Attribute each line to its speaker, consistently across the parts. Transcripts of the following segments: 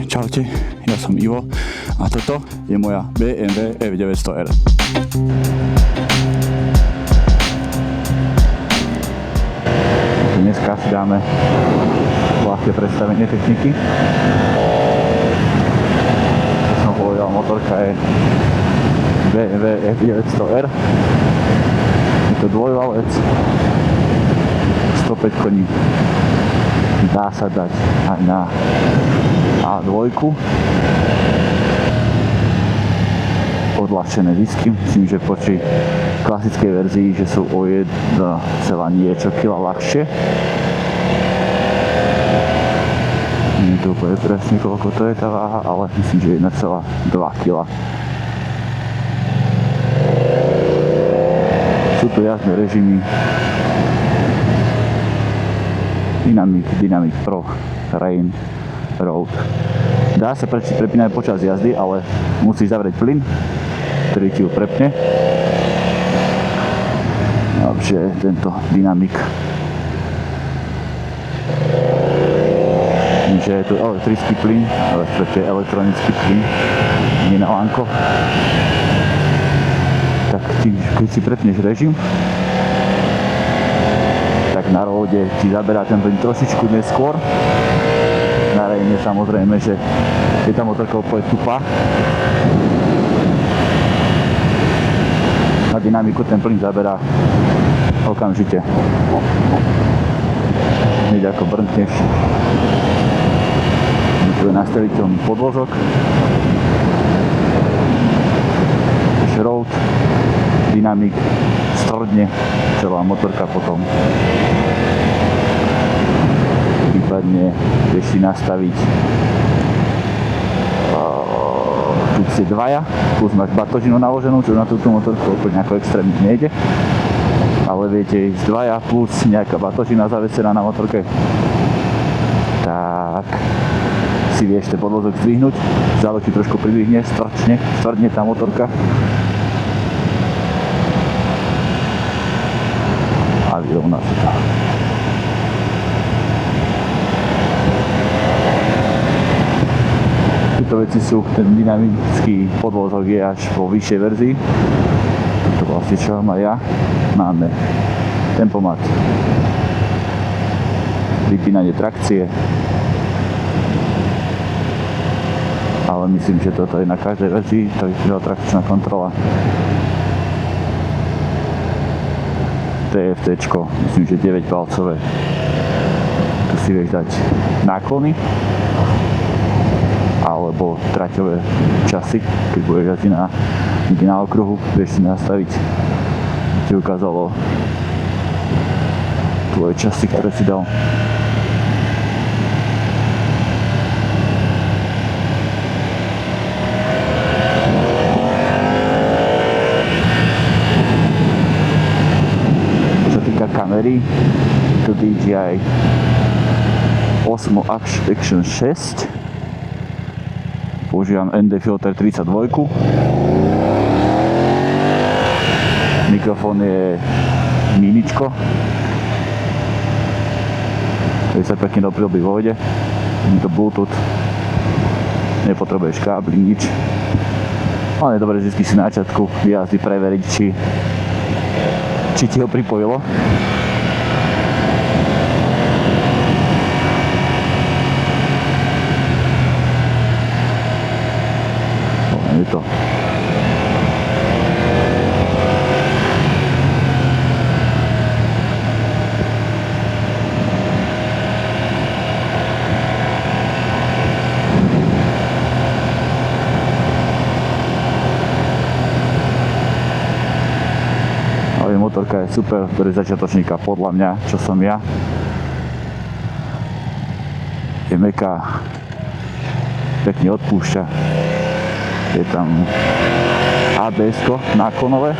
Speaker 1: Čaute, ja som Ivo a toto je moja BMW F900R. Dneska si dáme ľahké predstavenie techniky. Som povedal, motorka je BMW F900R. Je to dvojvalec, 105 koní. Dá sa dať aj na A2. Odľahčené disky, myslím, že počí klasickej verzii, že sú o 1, niečo kila ľahšie. Nie je to úplne presne, koľko to je tá váha, ale myslím, že 1,2 kg. Sú tu jazdné režimy Dynamic Pro, Rain, Road. Dá sa prepínať počas jazdy, ale musíš zavrieť plyn, ktorý ti ju prepne. Takže tento Dynamic. Že je tu elektrický plyn, ale to je elektronický plyn, nie na lánko. Tak keď si prepneš režim, tak na roade ti zaberá ten plyn trošičku neskôr. Na Raine samozrejme, že je tá motorka úplne tupá. Na Dynamiku ten plyn zaberá okamžite. Hneď ako brnkneš. Tu je nastaviteľný podvozok. Road, Dynamic, stvrdne celá motorka potom. Prípadne vieš si nastaviť tu si dvaja, plus máš batožinu naloženú, čo na túto motorku úplne ako extrémne nejde. Ale viete ísť dvaja plus nejaká batožina zavesená na motorke. Tak si vieš ten podvozok zdvihnúť, zále ti trošku pridvihne, stvrdne tá motorka. A vyrovná sa to. Tieto veci sú, ten dynamický podvozok je až vo vyššej verzii. To vlastne čo mám aj ja. Máme tempomat, vypínanie trakcie, ale myslím, že toto je na každej verzii, to je trakčná kontrola. TFT-čko, myslím, že 9-palcové. Tu si vieš dať náklony alebo traťové časy, keď budeš jazdiť na okruhu, vieš si nastaviť, ti ukázalo tvoje časy, ktoré si dal. Kamery, to DJI Osmo Action 6, používam ND Filter 32, mikrofón je miničko, ktorý sa pekne doprilbí vo vode, je to Bluetooth, nepotrebuješ kábly, nič, ale je dobré vždy si na začiatku jazdy preveriť, či ti ho pripojilo. Je to. Motorka je super pre začiatočníka, podľa mňa, čo som ja. Je mäkká, pekne odpúšťa. Je tam ABS-ko náklonové.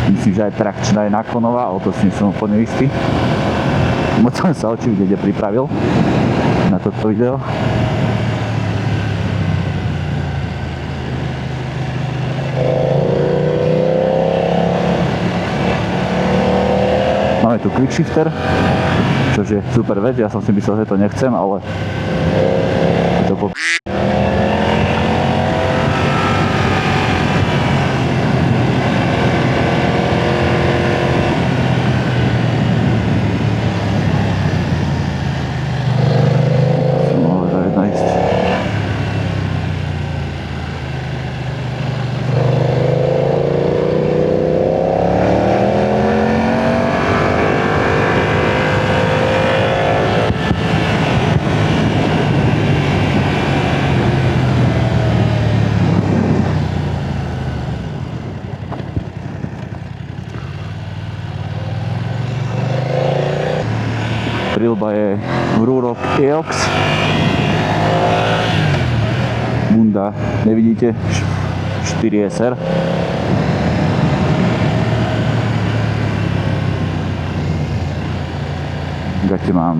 Speaker 1: Myslím, že aj trakčná je náklonová, ale to si nie som úplne istý. Moc som sa očividne pripravil na toto video. tu quick shifter, čo je super vec, ja som si myslel, že to nechcem, ale to po... Prilba je Rurok EOX. Bunda, nevidíte, 4SR. V gate mám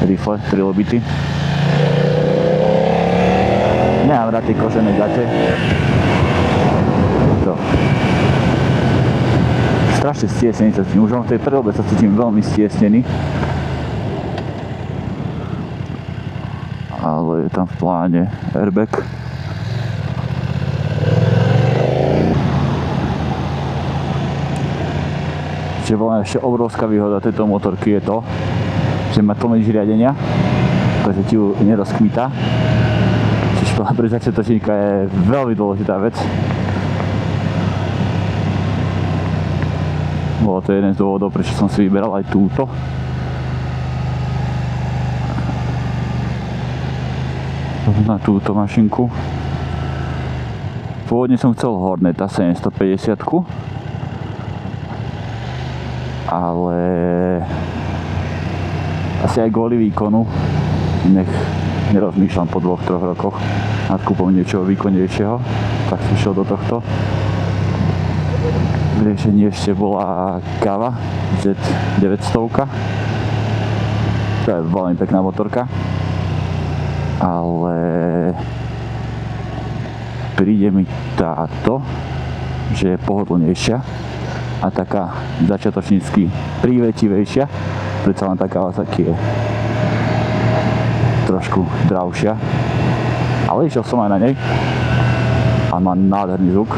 Speaker 1: rifle trilobity. Nemám rád tie kožené gate. To. Strašne stiesnený sa cítim, už v tej predobe sa cítim veľmi stiesnený. Ale je tam v pláne airbag. Ešte obrovská výhoda tejto motorky je to, že má tlmič riadenia, takže ti ju nerozkmita. Čiže prevzačná točníka je veľmi dôležitá vec. Bolo to jeden z dôvodov, prečo som si vyberal aj túto. Na túto mašinku. Pôvodne som chcel Horneta 750, ale asi aj kvôli výkonu nech nerozmýšľam po 2-3 rokoch nad kúpom niečoho výkonnejšieho, tak som šiel do tohto. Riešenie ešte bola Kawa Z900. To je veľmi pekná motorka, ale príde mi táto, že je pohodlnejšia a taká začiatočnícky prívetivejšia. Predsa len taká Kawasaki je trošku dravšia, ale išiel som aj na nej a má nádherný zvuk.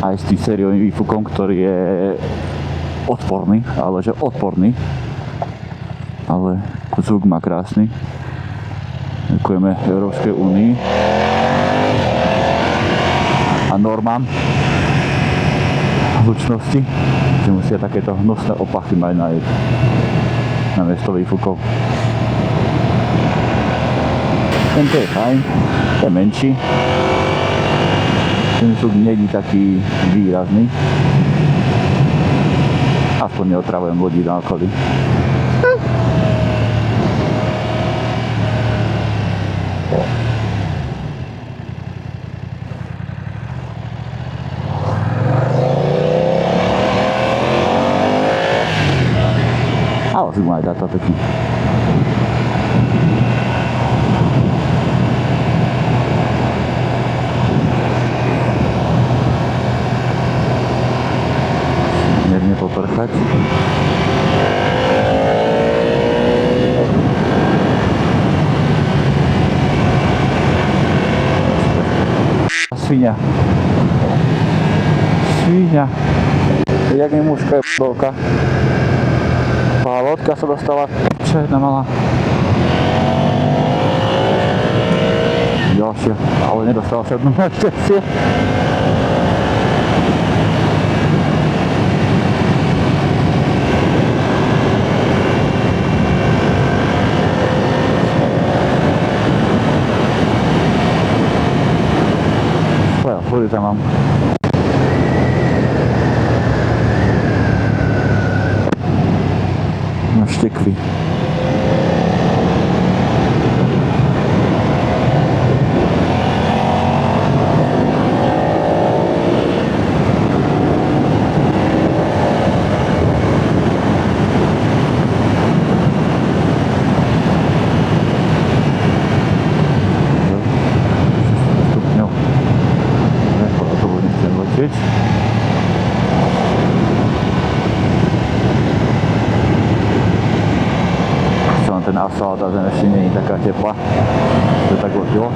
Speaker 1: Aj s tým sériovým výfukom, ktorý je odporný, ale že odporný. Ale zvuk má krásny. Ďakujeme Európskej únii a normám zvučnosti, že musia takéto hnusné opachy mať na miesto výfukov. Tento je fajn, je menší. Ten zvuk není taký výrazný. Aspoň neotravujem ľudí na okolí. Ale zvuk má aj táto pekný. Poprchať. Svinia. Jak mi mužka je p***ovka. Loďka sa dostala, čo jedna malá. Ďalšia, ale nedostala sa jednu našťastie. Vody tam mám. Na štekvy. asfalt a zem ešte nie je taká teplá, to tak lepilo.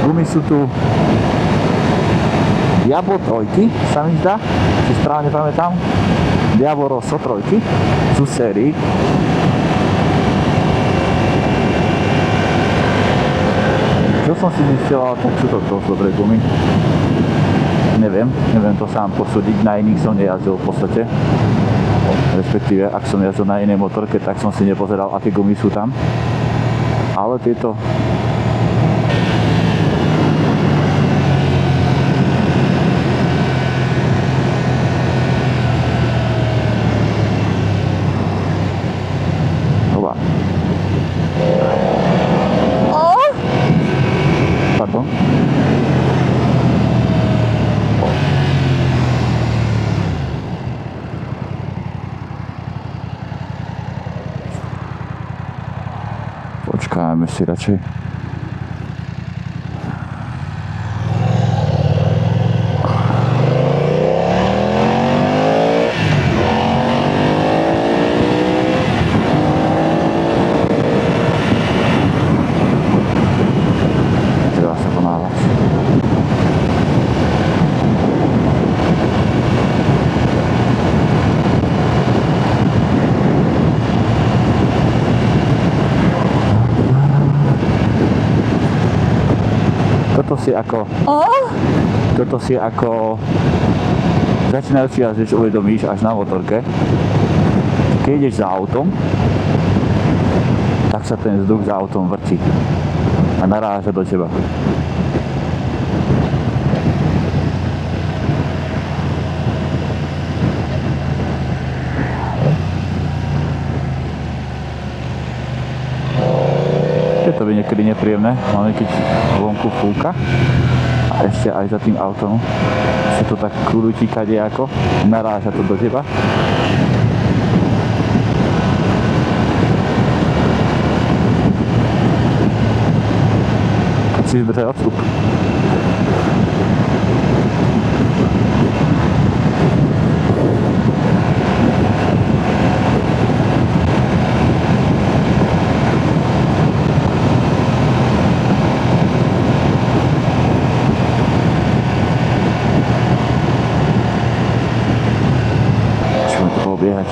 Speaker 1: Gumy sú tu Diablo 3, sa mi zdá, si správne pamätám. Diablo Rosso 3 sú sérii. Čo som si myslel, ale tak sú to dosť dobré gumy. Neviem to sám posúdiť, na iných som nejazdil v podstate. Respektíve, ak som jazdil na inej motorke, tak som si nepozeral, aké gumy sú tam. Ale tieto pardon. Počkáme si radšej. Toto si ako začínajúci jazdeč uvedomíš až na motorke. Keď ideš za autom, tak sa ten vzduch za autom vrti a naráža do teba. Je to niekedy nepríjemné, hlavne keď vonku fúka a ešte aj za tým autom sa to tak krúti kadejako, naráža to do teba. Keď si zdržaj odstup. Biehať.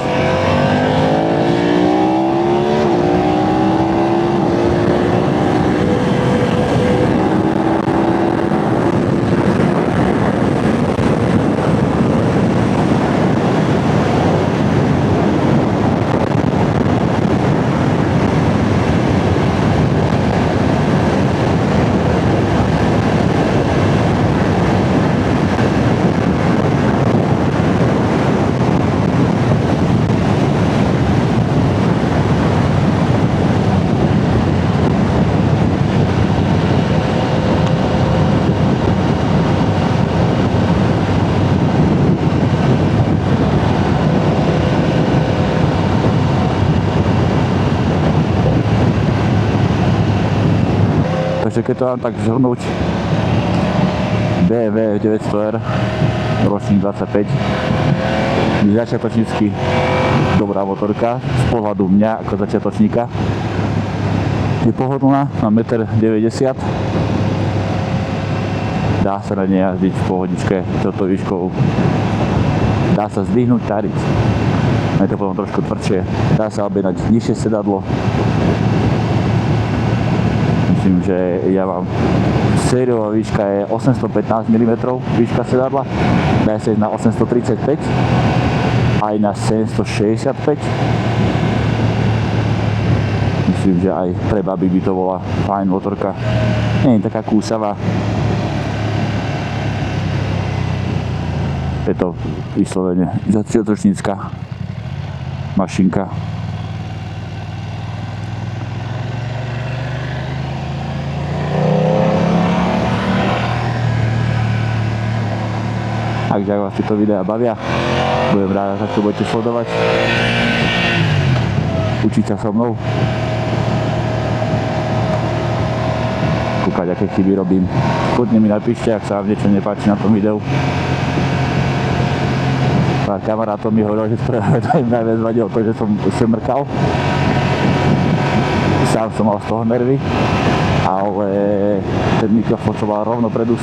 Speaker 1: Takže keď to mám tak zhrnúť, BMW 900R, ročník 25, začiatočnícky dobrá motorka, z pohľadu mňa ako začiatočníka. Je pohodlná, má 1,90 m, dá sa na nej jazdiť v pohodičke, toto výškou, dá sa zdvihnúť, tariť, je to potom trošku tvrdšie, dá sa objednať nižšie sedadlo. Myslím, že ja mám sériová výška je 815 mm výška sedadla, dá sa ísť na 835 aj na 765. Myslím, že aj pre baby by to bola fajn motorka, nie je taká kúsavá. Je to vyslovene začiatočnícka mašinka. Takže ak vás tieto videá bavia, budem rád, ak to budete sledovať, učiť sa so mnou, kúkať, aké chyby robím. Kľudne mi napíšte, ak sa vám niečo nepáči na tom videu. Pár kamarátov mi hovoril, že to im najviac vadilo to, že som mrkal. tam som mal z toho nervy, ale ten mikrofón som mal rovno pred ústa.